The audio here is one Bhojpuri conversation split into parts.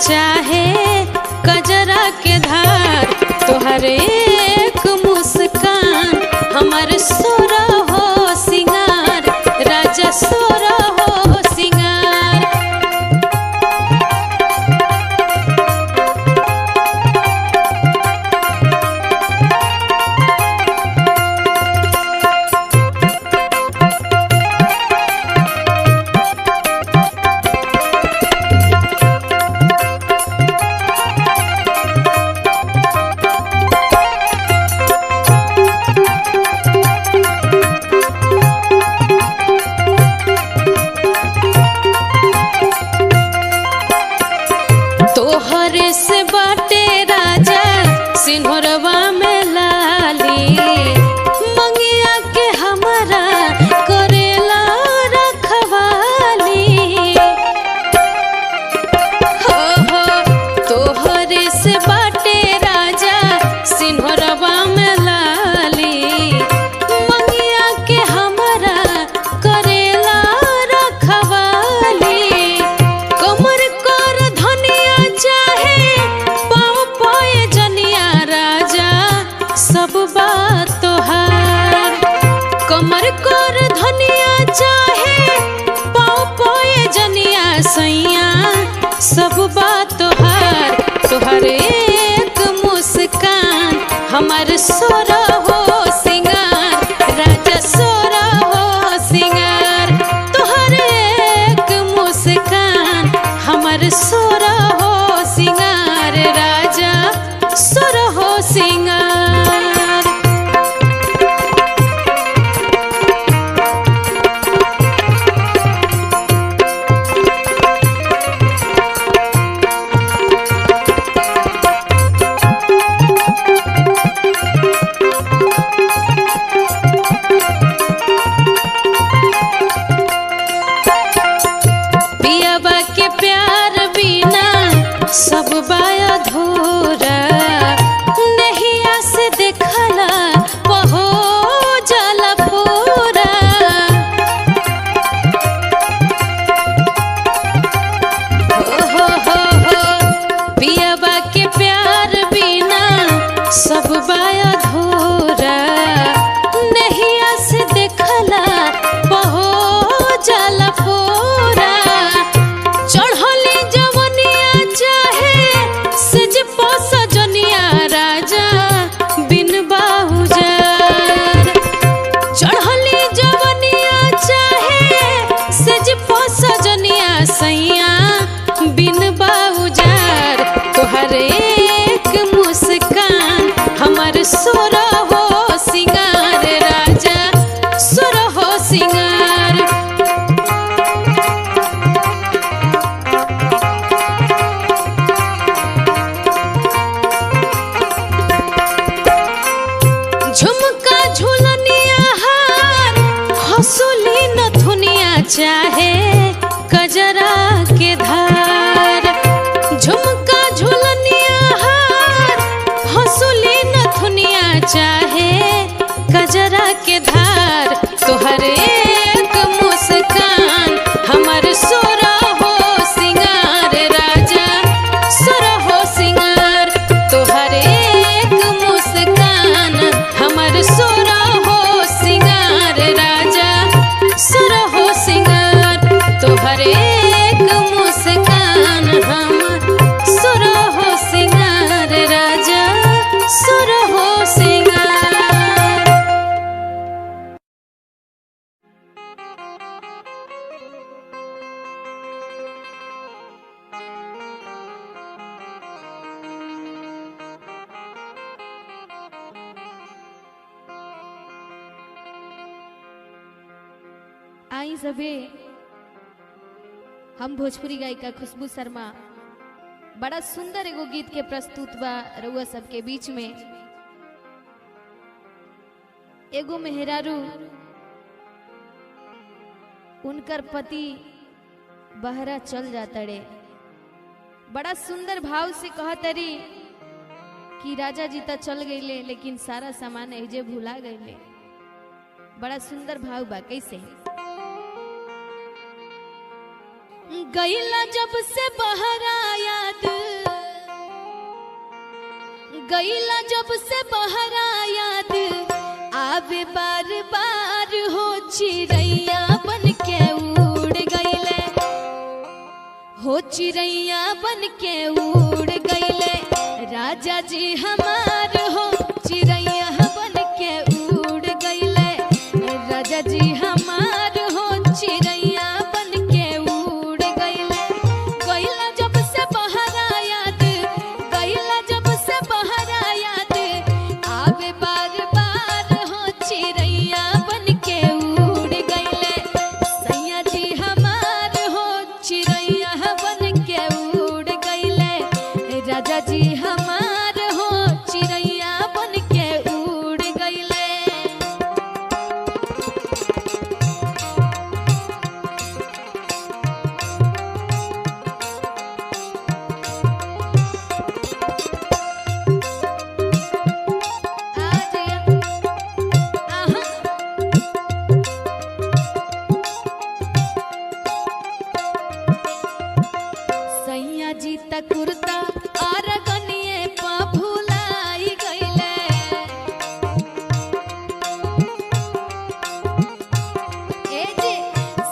चाहे कजरा के धार, तोहर एक मुस्कान हमर सोरा हो सिंगार, राजा सोरा हो सिंगार। तोहरे से बाटे राजा सिंहरवा में लाली, मंगिया के हमारा करेला रखवाली। हो तोहरे से बाटे राजा सिंहरवा में लाली, मंगिया के हमारा करेला रखवाली। कमर कर धनिया चाहे पाँव पाए जनिया, राजा सब बात तोहार। कमर कर धनिया चाहे पाँव पाए जनिया, सैया सब बात तोहार। तोहर एक मुस्कान हमार सोरा हो सिंगार, राजा सोरा हो सिंगार। तोहर एक मुस्कान हमार सोरा हो सिंगार, राजा सोरा हो सिंगार। पियाबा के प्यार बिना सब बाया अधूरा, नहिया से देखला पहो जाला पूरा। हो पियाबा के प्यार बिना सब बाया अधूरा, नहिया से देखला पहो जाला पूरा। चढ़ली जवनिया चाहे सज पोस जनिया, राजा बिन बाहुजार। चढ़ली जवनिया चाहे सज पोस जनिया, सैया बिन बाहुजार। तोहर एक मुस्कान हमार सोरा हो सिंगार, राजा सोरा हो सिंगार। झुमका झुलनिया हार हंसुली नथुनिया चाहे कजरा के धार। झुमका झुलनिया हार हंसुली नथुनिया चाहे कजरा के धार। तोहर एक मुस्कान हमार सोरा हो सिंगार, राजा सोरा हो सिंगार। तोहर एक मुस्कान हमार सोरा हो सिंगार, राजा सोरा हो सिंगार। तोहर एक मुस्कान हमार सोरा हो सिंगार, राजा सोरा हो सिंगार। आई सभे हम भोजपुरी गायिका खुशबू शर्मा बड़ा सुंदर एगो गीत के प्रस्तुत बा रउआ सबके बीच में। एगो मेहरारू उनकर पति बहरा चल जाता रे, बड़ा सुंदर भाव से कहतरी कि राजा जी तो चल गईले लेकिन सारा सामान एजे भुला गईले। बड़ा सुंदर भाव बा, कैसे गईला जब से बहरा याद, गईला जब से बहरा याद आवे बार बार हो। चिड़ैया बन के उड़ गईले हो, चिड़ैया बन के उड़ गईले राजा जी हमार हो। चिड़ैया बन के उड़ गईले राजा जी हमार हो। चिड़ैया बन के उड़ गईले, गईला जब से बहरा याद, गईला जब से बहरा याद आवे बार बार हो। चिड़ैया बन के उड़ गईले सैया जी हमार हो। चिड़ैया बन के उड़ गईले राजा जी हमार हो। चिड़ैया बन के उड़ गईले। सैया जी त कुर्ता और गनिए पा भुलाई गईले। ए जी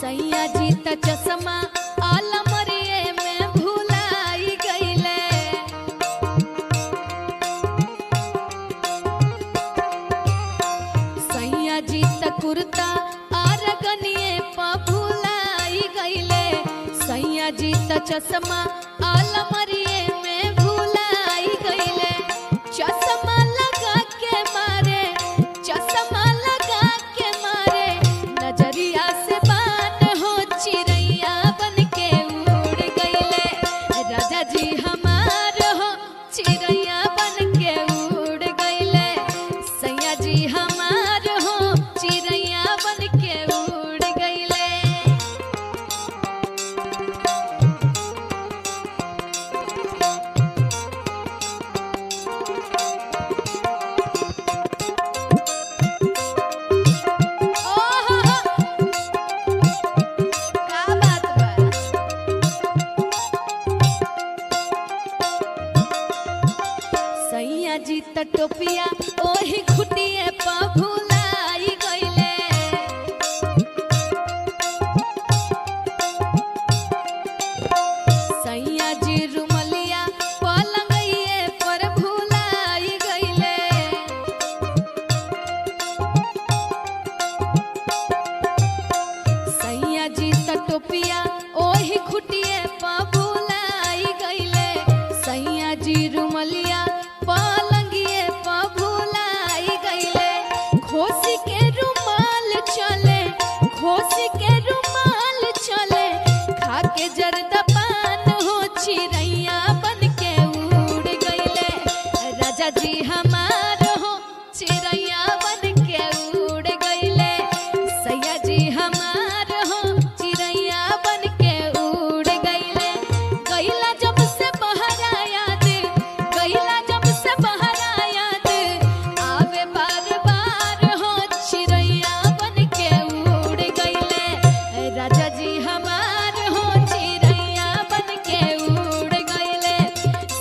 सैया जी त चश्मा अलमरिए में भुलाई गईले। सैया जी त कुर्ता और गनिए पा भुलाई गईले। सैया जी त चश्मा अलमरिए में भुलाई गईले। चश्मा लगा के मारे, चश्मा लगा के मारे नजरिया से बान हो। चिड़ैया बन के उड़ गईले राजा जी हमार हो। चिड़ैया बन के उड़ गईले सैया जी हमार हो। चिड़ैया बन के उड़ गईले। सैया जी त टोपिया ओही खुटिए पा भुलाई गईले। सैया जी रुमलिया पलंगिए पर भुलाई गईले। सैया जी त टोपिया ओही खुटिए पा भुलाई गईले। सैया जी रुमलिया पलंगिए पा भुलाई गईले। खोसी के रुमाल चले, खोसी के रुमाल चले खा के जर्दा पान हो। चिड़ैया बन के उड़ गईले राजा जी हमार हो। चिड़ैया बन के उड़ गईले सैया जी हमार हो। चिड़ैया बन के उड़ गईले, गईला जब से बहरा याद, गईला जब से बहरा याद आवे बार बार हो। चिड़ैया बन के उड़ गईले राजा जी हमार हो। चिड़ैया बन के उड़ गईले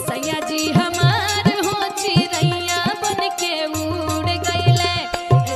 सैया जी हमार हो। चिड़ैया बन के उड़ गईले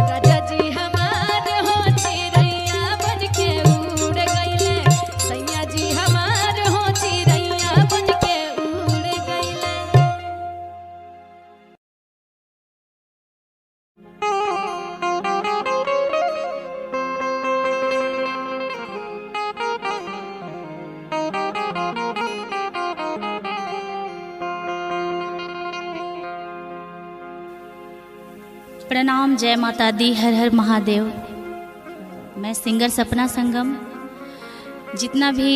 राजा जी हमार हो। चिड़ैया बन के उड़ गईले सैया जी हमार हो। चिड़ैया बन के उड़ गईले। प्रणाम, जय माता दी, हर हर महादेव। मैं सिंगर सपना संगम, जितना भी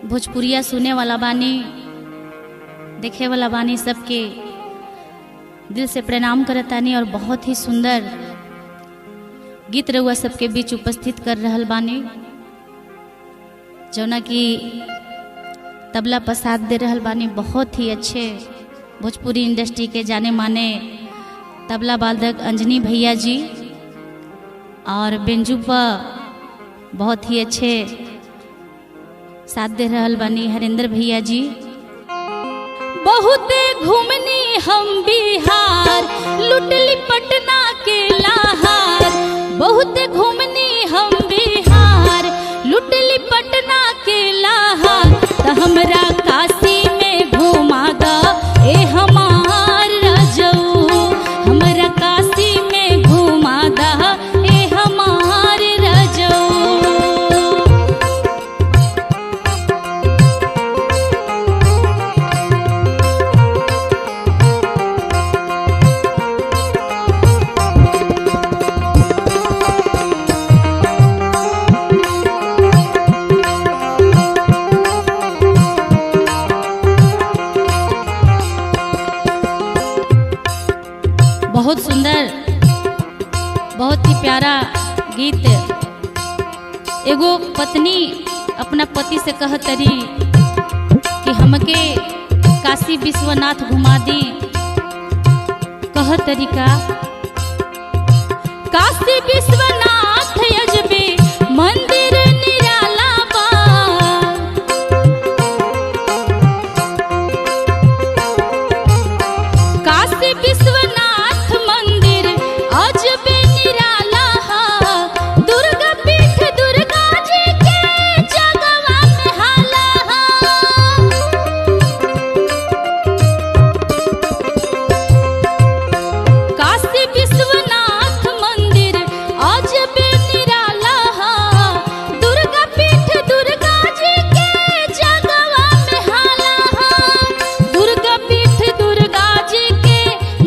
भोजपुरिया सुने वाला बानी, देखे वाला बानी, सबके दिल से प्रणाम करतानी। और बहुत ही सुंदर गीत रउआ सबके बीच उपस्थित कर रहल बानी, जौना कि तबला पर साथ दे रहल बानी। बहुत ही अच्छे भोजपुरी इंडस्ट्री के जाने माने तबला वादक अंजनी भैया जी, और बेंजू पर बहुत ही अच्छे साथ दे रहल बानी हरेंद्र भैया जी। बहुते घूमनी हम बिहार, लुटली पटना के लहार। बहुते घूमनी हम बिहार, लुटली पटना के लहार। त हमरा काशी में घुमा दा ए हमार रजऊ, हमरा काशी में घुमा दा ए हमार रजऊ। बहुत सुंदर, बहुत ही प्यारा गीत। एगो पत्नी अपना पति से कहतरी कि हमके काशी विश्वनाथ घुमा दी। कहतरी का काशी विश्वनाथ अजबे मंदिर निराला बा। काशी विश्वनाथ मंदिर अजबे निराला हा। दुर्गा पीठ दुर्गा जी के जगवा में हाला हा। काशी विश्वनाथ मंदिर अजबे निराला हा। दुर्गा पीठ दुर्गा जी के जगवा में हाला हा। दुर्गा पीठ दुर्गा जी के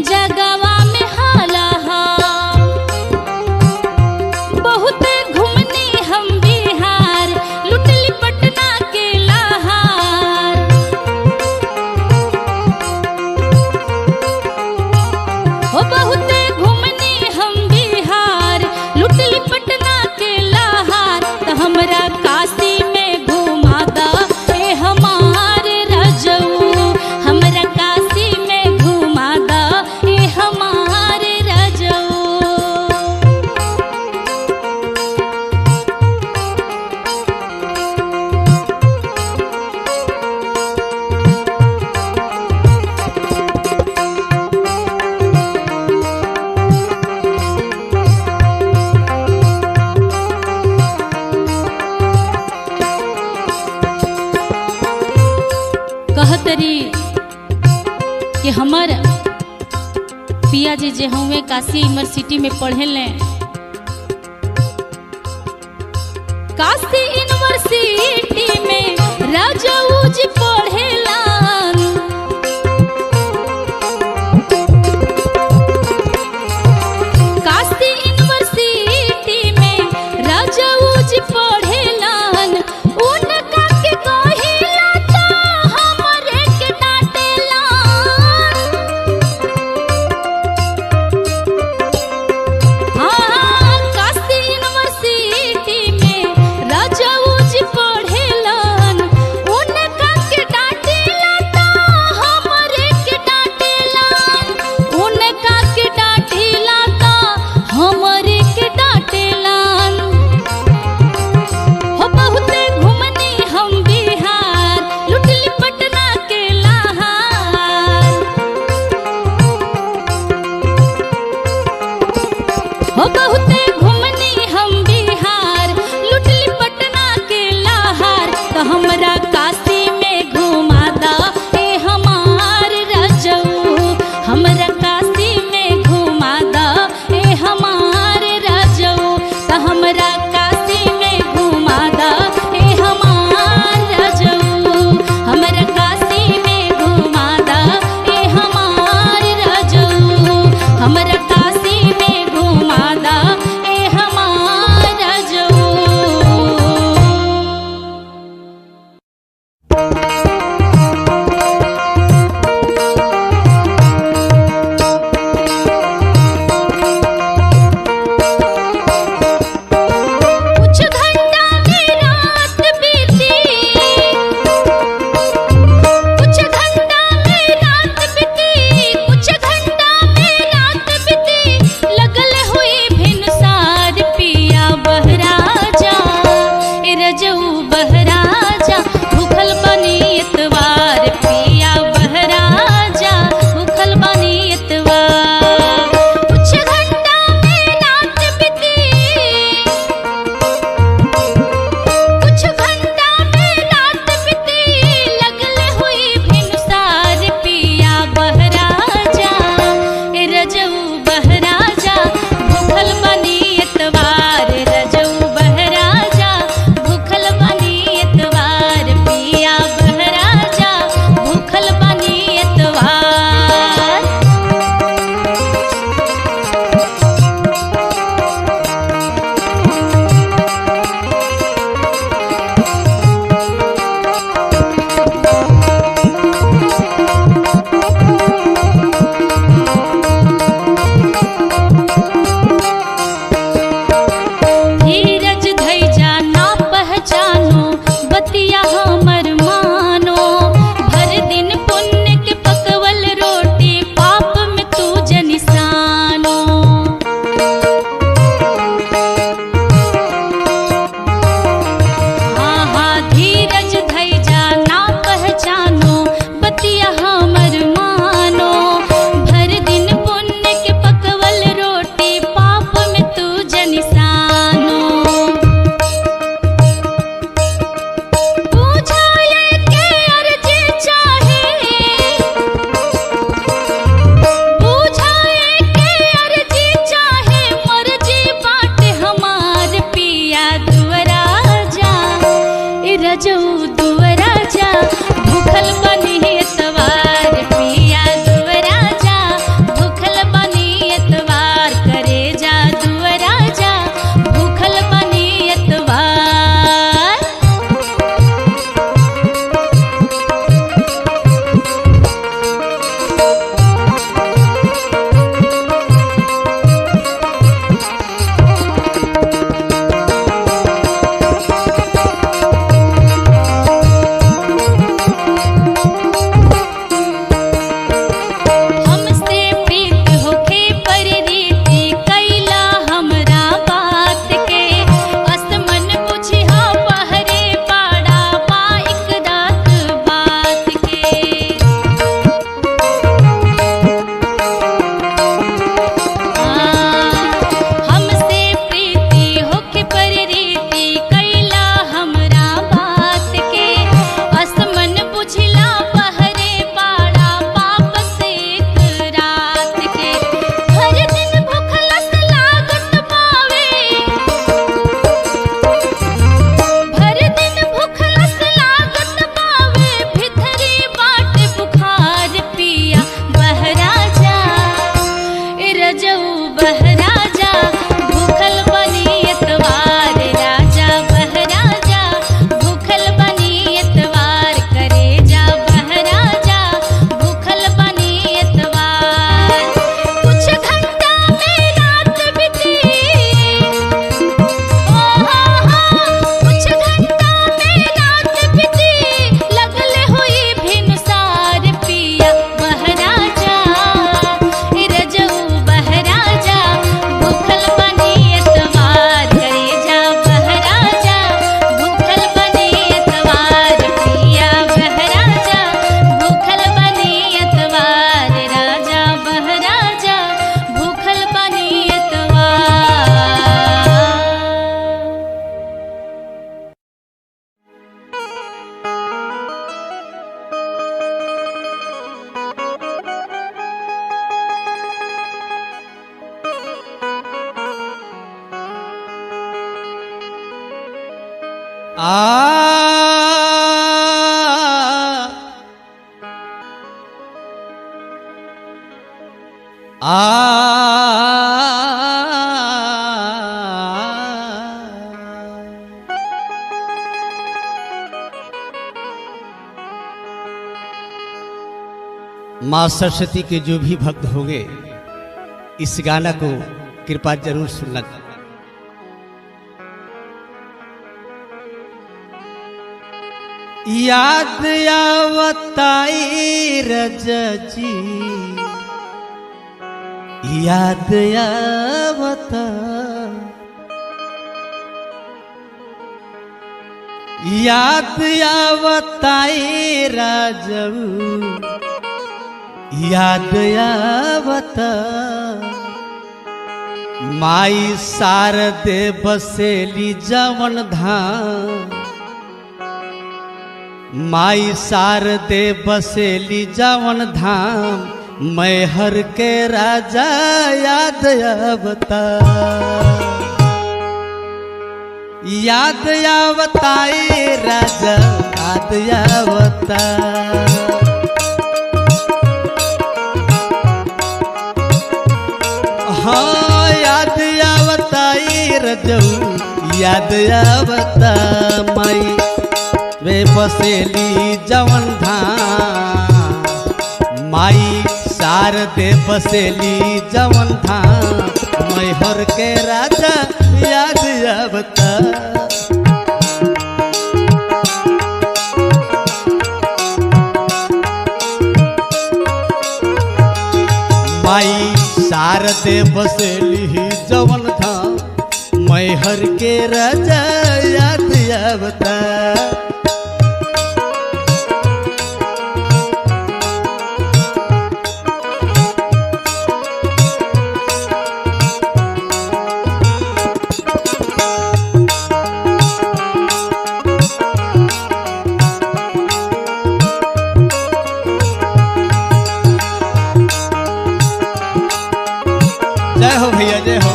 जगवा में हाला हा। बहुते घूमनी हम बिहार, लुटली पटना के लहार। ओ बहुते घूमनी हम बिहार, लुटली पटना के लहार। त हमरा काशी में घुमा दा ए हमार रजऊ, हमरा काशी में घुमा दा ए हमार रजऊ। कहतरी कि हमर पिया जी जे हुए काशी यूनिवर्सिटी में पढ़े लें। काशी यूनिवर्सिटी में राजाऊ जी पढ़ेलान। काशी यूनिवर्सिटी में राजाऊ जी पढ़ेलान। उनका के कहिला तो हमरे के डांटेलान। हाँ, काशी यूनिवर्सिटी में राजाऊ जी पढ़ेलान। उनका माँ सरस्वती के जो भी भक्त होंगे इस गाना को कृपा जरूर सुनना। याद आवताई रजजी, याद आवता, याद आवताई राजऊ, याद आवता माई शारदे बसेली जवन धाम, माई शारदे बसेली जवन धाम, मैहर के राजा याद आवता, याद आवताए राजा याद आवता। हाँ याद आवताई रजऊ याद आवता माई वे बसेली जवन धाम, माई शारदे बसेली जवन धाम, मैहर के राजा याद आवता। माई शारदे बसेली जवन धाम, मैहर के राजा याद आवता। जय हो भैया जय हो।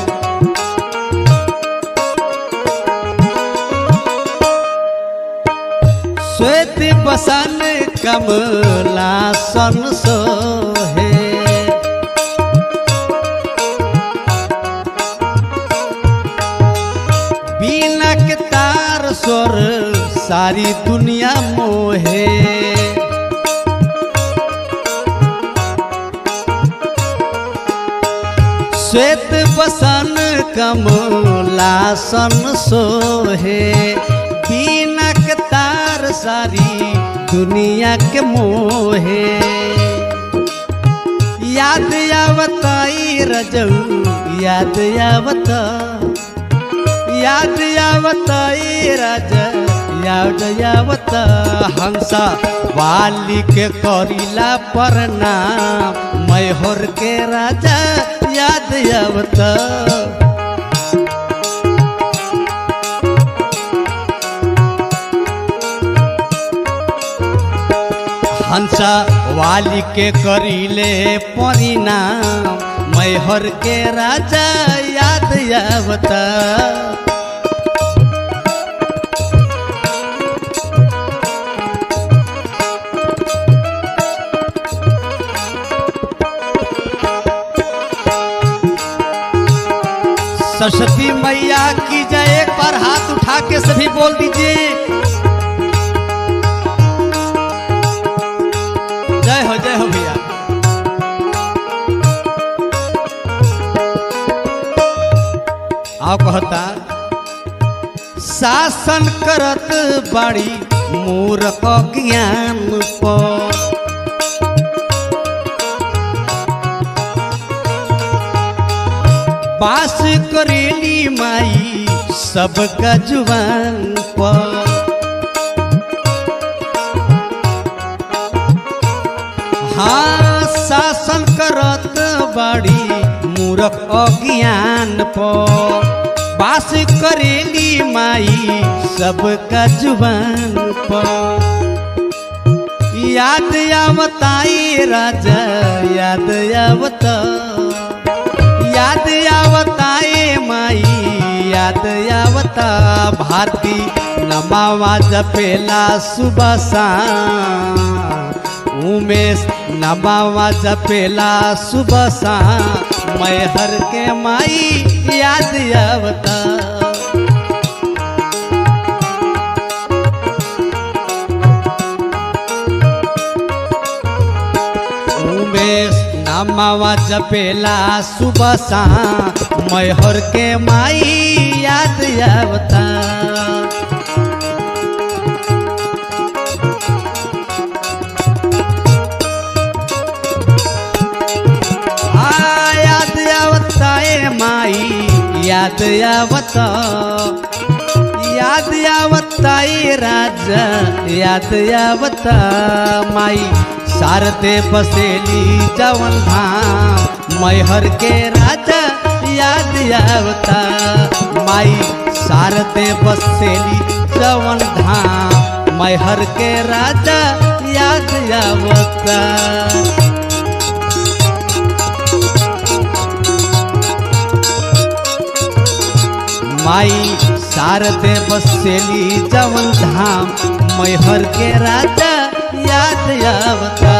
श्वेत बसन कमलासन सोहे, बीना के तार स्वर सारी दुनिया मोहे, श्वेत बसन कमलासन सोहे, बीना के तार सारी दुनिया के मोहे, याद आवताई रजऊ याद आवता, याद आवताई राजा याद आवता। हंसा वाली के करीला प्रणाम, मैहर के राजा याद आवता। हंसा वाली के करीले परिणाम, मैहर के राजा याद आवता। सरस्वती मैया की जय। एक बार हाथ उठा के सभी बोल दीजिए जय हो भैया। आओ कहता शासन करत बाड़ी मूर्ख ज्ञान पर, पास करेली माई सबका जुबान पर, हाँ शासन करत बाड़ी मूर्ख अज्ञान पर, पास करेली माई सबका जुबान पर। याद आवताई राजा याद आवता, याद आवताए माई याद आवता भाती नमावा जपेला सुबह शाम उमेश नमावा जपेला सुबह शाम मैहर के माई याद आवता उमेश नमावा जपेला सुबह शाम मैहर के माई याद आवता याद आवता ए माई याद आवता याद आवता ए राजा याद आवता माई शारदे बसेली जवन धाम मैहर के राजा याद आवता माई शारदे बसेली जवन धाम मैहर के राजा याद आवता माई शारदे बसेली जवन धाम मैहर के राजा याद आवता